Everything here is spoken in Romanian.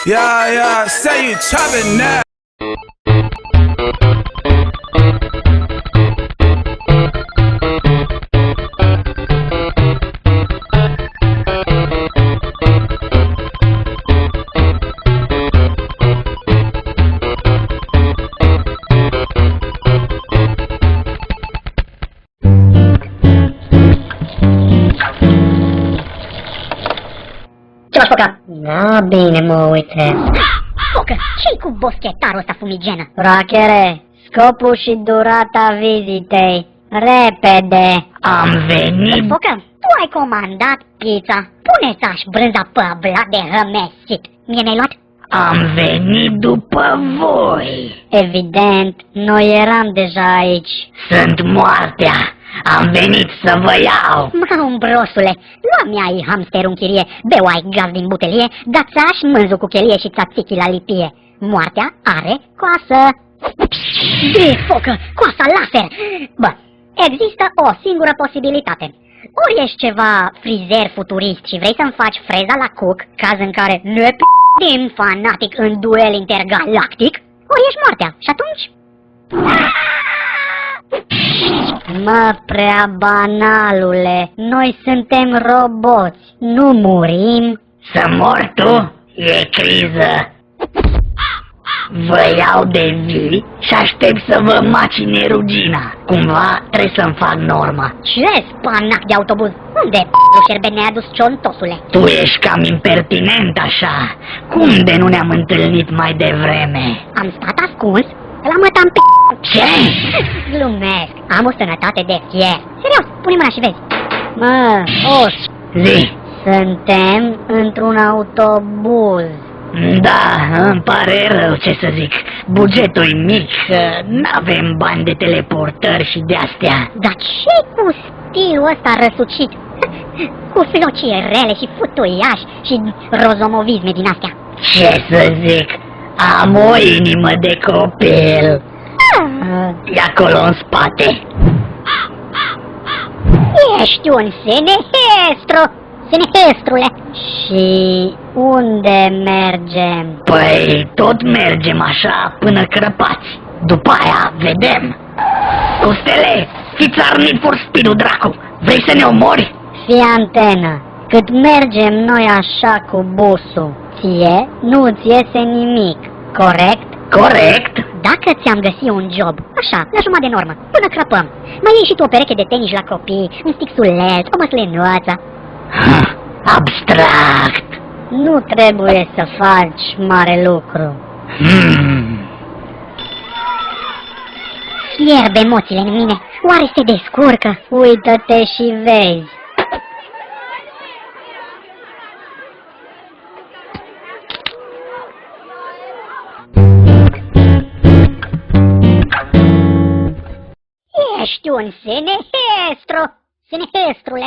Yeah, say you chopping now. Ce faci, Foca? Da, bine, mă uite. Foca, ce-i cu boschetarul ăsta fumigenă? Rachere, scopul și durata vizitei. Repede. Am venit. Foca, tu ai comandat pizza. Pune-ți aș brânza pe blat de hămesit. Mie mi-ai luat? Am venit după voi. Evident, noi eram deja aici. Sunt moartea. Am venit să vă iau. Brosule, lua-mi ai hamsterul în chirie, beu ai gaz din butelie, dați-aș mânzul cu chelie și țațichii la lipie. Moartea are coasă. De focă, coasa laser! Bă, există o singură posibilitate. Ori ești ceva frizer futurist și vrei să-mi faci freza la cuc, caz în care ne p***im fanatic în duel intergalactic, ori ești moartea și atunci... Mă, prea banalule, noi suntem roboți, nu murim. Să mor tu? E criză. Vă iau de vii și aștept să vă macine rugina. Cumva trebuie să-mi fac norma. Ce spanac de autobuz? Unde p***ul șerbe ne-ai adus ciontosule? Tu ești cam impertinent așa. Cum de nu ne-am întâlnit mai devreme? Am stat ascuns? La mătam pe... Ce? Glumesc, am o sănătate de fier. Serios, pune mâna și vezi. Mă, oș, Zi. suntem într-un autobuz. Da, îmi pare rău, ce să zic. Bugetul e mic, n-avem bani de teleportări și de-astea. Dar ce cu stilul ăsta răsucit? Cu flocii rele și futuiași și rozomovisme din astea. Ce să zic, am o inimă de copil. E acolo în spate. Ești un senehestru, senehestrule. Și unde mergem? Păi tot mergem așa până crăpați. După aia vedem. Costele, fiți arnit for speed-ul, dracu. Vrei să ne omori? Fii antenă, cât mergem noi așa cu busul, ție nu-ți iese nimic, corect? Corect. Dacă ți-am găsit un job, așa, la jumătate de normă, până crăpăm, mai iei și tu o pereche de tenis la copii, un stixuleț, o măslenuță. Abstract. Nu trebuie să faci mare lucru. Fierb emoțiile în mine, oare se descurcă? Uită-te și vezi. Ești un senehestru, senehestrule.